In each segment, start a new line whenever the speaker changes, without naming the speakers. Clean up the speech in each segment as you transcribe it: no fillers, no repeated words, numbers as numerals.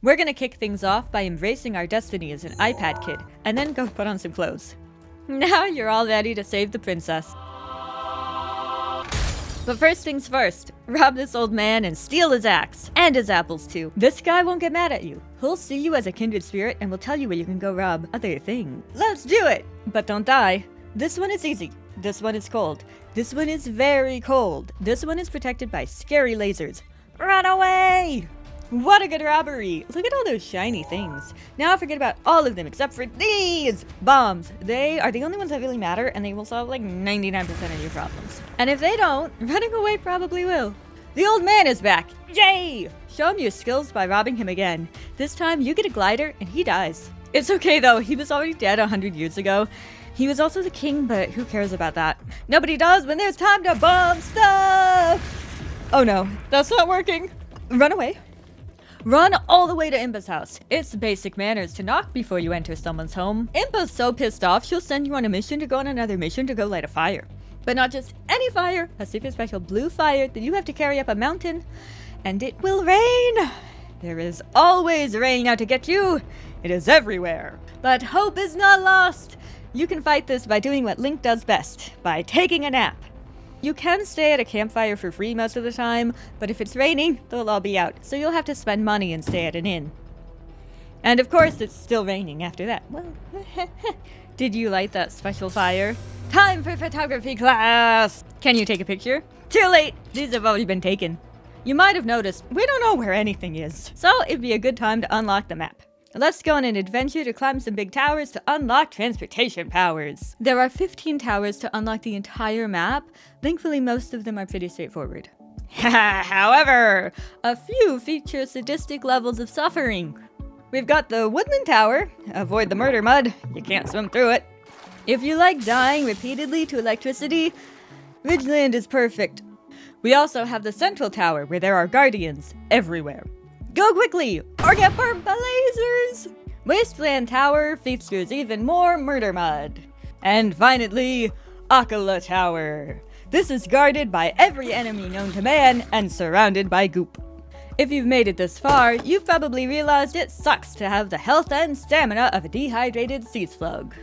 We're gonna kick things off by embracing our destiny as an iPad kid, and then go put on some clothes. Now you're all ready to save the princess. But first things first, rob this old man and steal his axe, and his apples too. This guy won't get mad at you. He'll see you as a kindred spirit and will tell you where you can go rob other things. Let's do it! But don't die. This one is easy. This one is cold. This one is very cold. This one is protected by scary lasers. Run away! What a good robbery! Look at all those shiny things. Now forget about all of them except for these! Bombs. They are the only ones that really matter, and they will solve like 99% of your problems. And if they don't, running away probably will. The old man is back! Yay! Show him your skills by robbing him again. This time you get a glider and he dies. It's okay though, he was already dead 100 years ago. He was also the king, but who cares about that? Nobody does when there's time to bomb stuff! Oh no, that's not working. Run away. Run all the way to Imba's house. It's basic manners to knock before you enter someone's home. Imba's so pissed off, she'll send you on a mission to go on another mission to go light a fire. But not just any fire, a super special blue fire that you have to carry up a mountain. And it will rain. There is always rain out to get you. It is everywhere. But hope is not lost. You can fight this by doing what Link does best, by taking a nap. You can stay at a campfire for free most of the time, but if it's raining, they'll all be out, so you'll have to spend money and stay at an inn. And of course, it's still raining after that. Well, did you light that special fire? Time for photography class! Can you take a picture? Too late! These have already been taken. You might have noticed, we don't know where anything is, so it'd be a good time to unlock the map. Let's go on an adventure to climb some big towers to unlock transportation powers. There are 15 towers to unlock the entire map. Thankfully, most of them are pretty straightforward. However, a few feature sadistic levels of suffering. We've got the Woodland Tower. Avoid the murder mud. You can't swim through it. If you like dying repeatedly to electricity, Ridgeland is perfect. We also have the Central Tower, where there are guardians everywhere. Go quickly, or get burned by lasers! Wasteland Tower features even more murder mud. And finally, Akala Tower. This is guarded by every enemy known to man and surrounded by goop. If you've made it this far, you've probably realized it sucks to have the health and stamina of a dehydrated sea slug.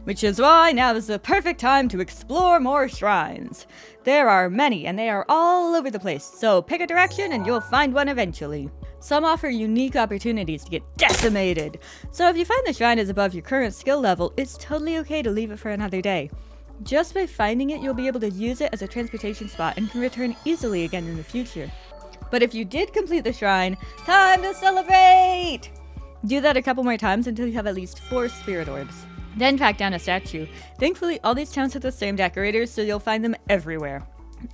Which is why now is the perfect time to explore more shrines. There are many, and they are all over the place, so pick a direction and you'll find one eventually. Some offer unique opportunities to get decimated, so if you find the shrine is above your current skill level, it's totally okay to leave it for another day. Just by finding it, you'll be able to use it as a transportation spot and can return easily again in the future. But if you did complete the shrine, time to celebrate! Do that a couple more times until you have at least 4 spirit orbs. Then track down a statue. Thankfully, all these towns have the same decorators, so you'll find them everywhere.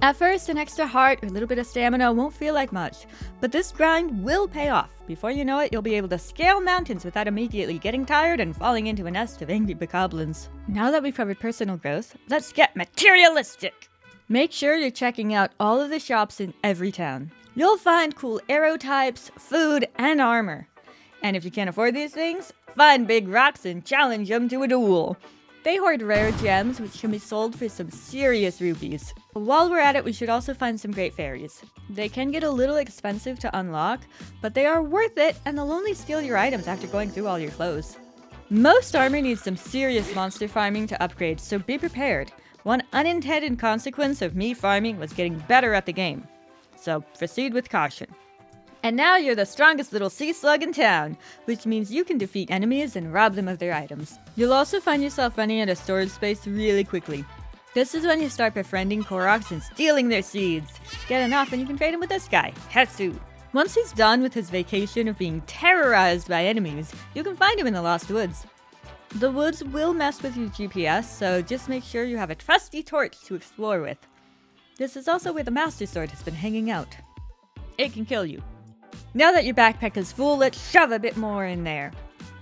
At first, an extra heart or a little bit of stamina won't feel like much, but this grind will pay off. Before you know it, you'll be able to scale mountains without immediately getting tired and falling into a nest of angry bokoblins. Now that we've covered personal growth, let's get materialistic! Make sure you're checking out all of the shops in every town. You'll find cool arrow types, food, and armor. And if you can't afford these things, find big rocks and challenge them to a duel. They hoard rare gems, which can be sold for some serious rupees. While we're at it, we should also find some great fairies. They can get a little expensive to unlock, but they are worth it, and they'll only steal your items after going through all your clothes. Most armor needs some serious monster farming to upgrade, so be prepared. One unintended consequence of me farming was getting better at the game. So proceed with caution. And now you're the strongest little sea slug in town, which means you can defeat enemies and rob them of their items. You'll also find yourself running out of storage space really quickly. This is when you start befriending Koroks and stealing their seeds. Get enough and you can trade him with this guy, Hetsu. Once he's done with his vacation of being terrorized by enemies, you can find him in the Lost Woods. The woods will mess with your GPS, so just make sure you have a trusty torch to explore with. This is also where the Master Sword has been hanging out. It can kill you. Now that your backpack is full, let's shove a bit more in there.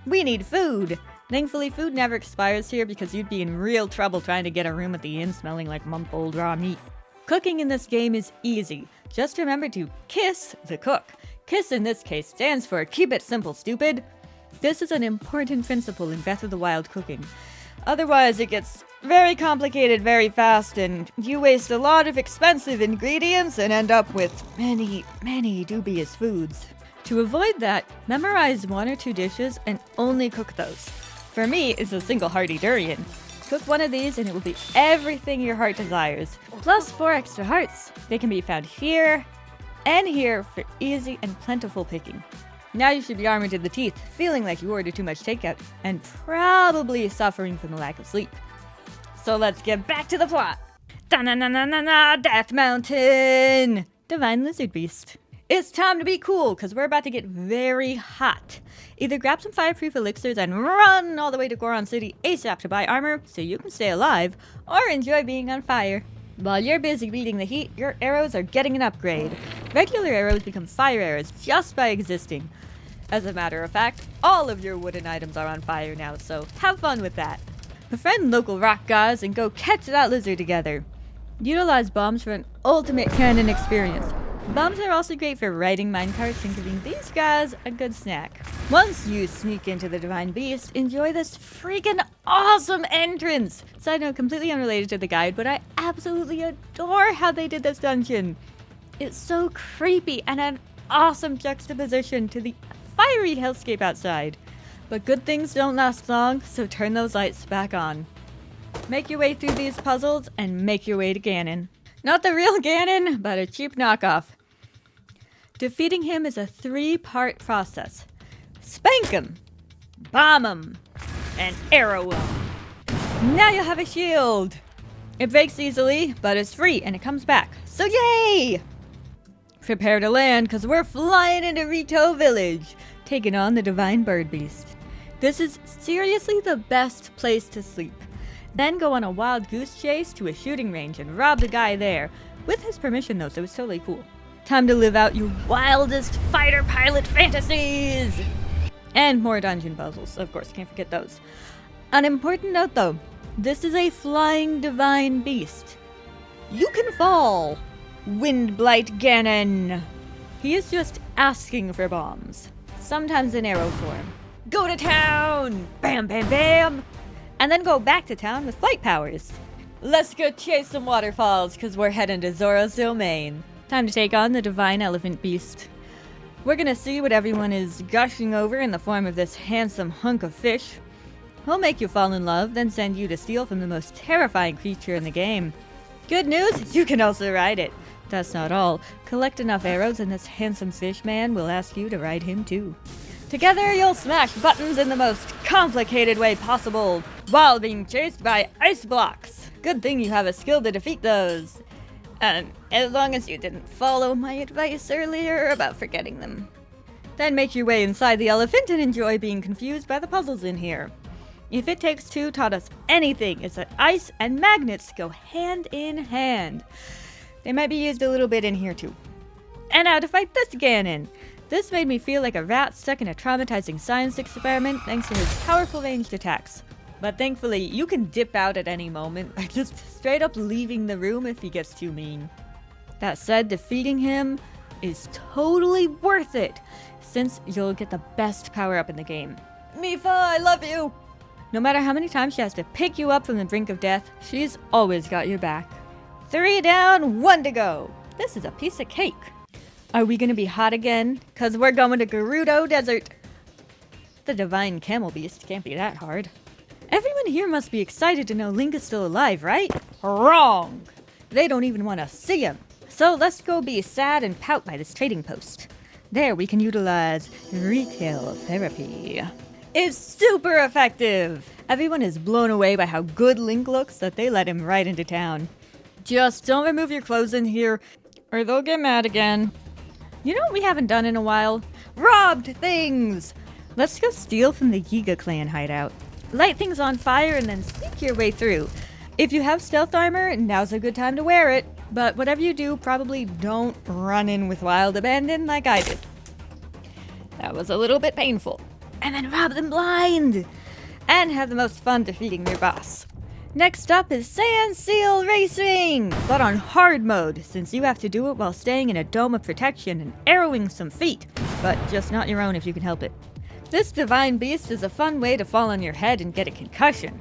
We need food! Thankfully, food never expires here because you'd be in real trouble trying to get a room at the inn smelling like month-old raw meat. Cooking in this game is easy. Just remember to kiss the cook. KISS in this case stands for Keep It Simple, Stupid. This is an important principle in Breath of the Wild cooking. Otherwise, it gets very complicated very fast, and you waste a lot of expensive ingredients and end up with many dubious foods. To avoid that, memorize 1 or 2 dishes and only cook those. For me, it's a single hearty durian. Cook one of these and it will be everything your heart desires, plus 4 extra hearts. They can be found here and here for easy and plentiful picking. Now you should be armored to the teeth, feeling like you ordered too much takeout, and probably suffering from the lack of sleep. So let's get back to the plot. Da-na-na-na-na-na, Death Mountain! Divine Lizard Beast. It's time to be cool, because we're about to get very hot. Either grab some fireproof elixirs and run all the way to Goron City ASAP to buy armor so you can stay alive, or enjoy being on fire. While you're busy beating the heat, your arrows are getting an upgrade. Regular arrows become fire arrows just by existing. As a matter of fact, all of your wooden items are on fire now, so have fun with that. Befriend local rock guys and go catch that lizard together. Utilize bombs for an ultimate cannon experience. Bombs are also great for riding minecarts and giving these guys a good snack. Once you sneak into the Divine Beast, enjoy this freaking awesome entrance! Side note, completely unrelated to the guide, but I absolutely adore how they did this dungeon. It's so creepy and an awesome juxtaposition to the fiery hellscape outside. But good things don't last long, so turn those lights back on. Make your way through these puzzles and make your way to Ganon. Not the real Ganon, but a cheap knockoff. Defeating him is a 3-part process. Spank him, bomb him, and arrow him. Now you'll have a shield. It breaks easily, but it's free and it comes back. So yay! Prepare to land, because we're flying into Rito Village, taking on the Divine Bird Beast. This is seriously the best place to sleep. Then go on a wild goose chase to a shooting range and rob the guy there. With his permission though, so it's totally cool. Time to live out your wildest fighter pilot fantasies! And more dungeon puzzles, of course, can't forget those. An important note though, this is a flying divine beast. You can fall! Windblight Ganon! He is just asking for bombs. Sometimes in arrow form. Go to town! Bam, bam, bam! And then go back to town with flight powers. Let's go chase some waterfalls, because we're heading to Zora's domain. Time to take on the Divine Elephant Beast. We're gonna see what everyone is gushing over in the form of this handsome hunk of fish. He'll make you fall in love, then send you to steal from the most terrifying creature in the game. Good news, you can also ride it. That's not all. Collect enough arrows and this handsome fish man will ask you to ride him too. Together you'll smash buttons in the most complicated way possible, while being chased by ice blocks. Good thing you have a skill to defeat those. As long as you didn't follow my advice earlier about forgetting them. Then make your way inside the elephant and enjoy being confused by the puzzles in here. If It Takes Two taught us anything, it's that ice and magnets go hand in hand. They might be used a little bit in here too. And now to fight this Ganon. This made me feel like a rat stuck in a traumatizing science experiment thanks to his powerful ranged attacks. But thankfully, you can dip out at any moment by just straight up leaving the room if he gets too mean. That said, defeating him is totally worth it, since you'll get the best power up in the game. Mifa, I love you! No matter how many times she has to pick you up from the brink of death, she's always got your back. 3 down, 1 to go. This is a piece of cake. Are we gonna be hot again? 'Cause we're going to Gerudo Desert. The Divine Camel Beast can't be that hard. Everyone here must be excited to know Link is still alive, right? Wrong! They don't even want to see him. So let's go be sad and pout by this trading post. There we can utilize retail therapy. It's super effective! Everyone is blown away by how good Link looks that they let him right into town. Just don't remove your clothes in here, or they'll get mad again. You know what we haven't done in a while? Robbed things! Let's go steal from the Yiga clan hideout. Light things on fire and then sneak your way through. If you have stealth armor, now's a good time to wear it. But whatever you do, probably don't run in with wild abandon like I did. That was a little bit painful. And then rob them blind! And have the most fun defeating their boss. Next up is Sand Seal Racing! But on hard mode, since you have to do it while staying in a dome of protection and arrowing some feet. But just not your own if you can help it. This Divine Beast is a fun way to fall on your head and get a concussion.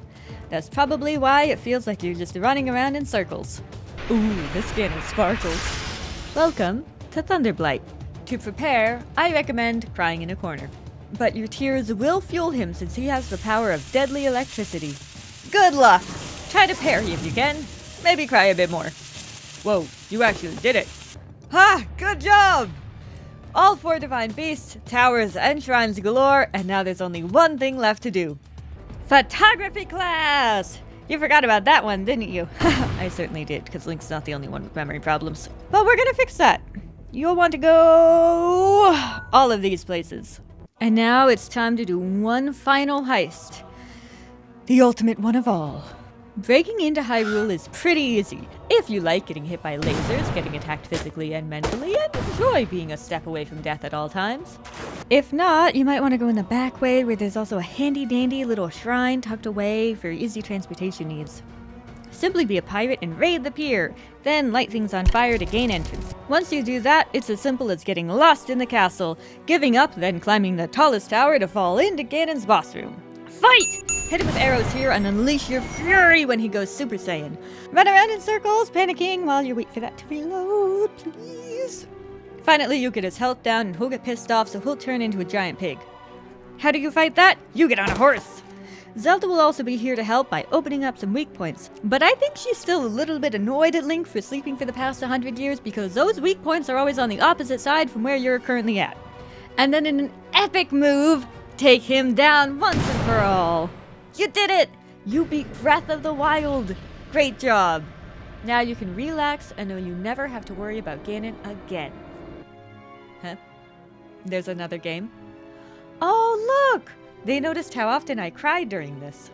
That's probably why it feels like you're just running around in circles. Ooh, this Ganon sparkles. Welcome to Thunderblight. To prepare, I recommend crying in a corner. But your tears will fuel him since he has the power of deadly electricity. Good luck! Try to parry if you can. Maybe cry a bit more. Whoa, you actually did it. Ha! Good job! All 4 divine beasts, towers, and shrines galore, and now there's only one thing left to do. Photography class! You forgot about that one, didn't you? I certainly did, because Link's not the only one with memory problems. But we're gonna fix that. You'll want to go all of these places. And now it's time to do one final heist. The ultimate one of all. Breaking into Hyrule is pretty easy, if you like getting hit by lasers, getting attacked physically and mentally, and enjoy being a step away from death at all times. If not, you might want to go in the back way where there's also a handy-dandy little shrine tucked away for easy transportation needs. Simply be a pirate and raid the pier, then light things on fire to gain entrance. Once you do that, it's as simple as getting lost in the castle, giving up, then climbing the tallest tower to fall into Ganon's boss room. Fight! Hit him with arrows here and unleash your fury when he goes Super Saiyan. Run around in circles, panicking while you wait for that to reload, please. Finally, you get his health down and he'll get pissed off, so he'll turn into a giant pig. How do you fight that? You get on a horse! Zelda will also be here to help by opening up some weak points, but I think she's still a little bit annoyed at Link for sleeping for the past 100 years because those weak points are always on the opposite side from where you're currently at. And then in an epic move, take him down once and for all. You did it! You beat Breath of the Wild! Great job! Now you can relax and know you never have to worry about Ganon again. Huh? There's another game? Oh, look! They noticed how often I cried during this.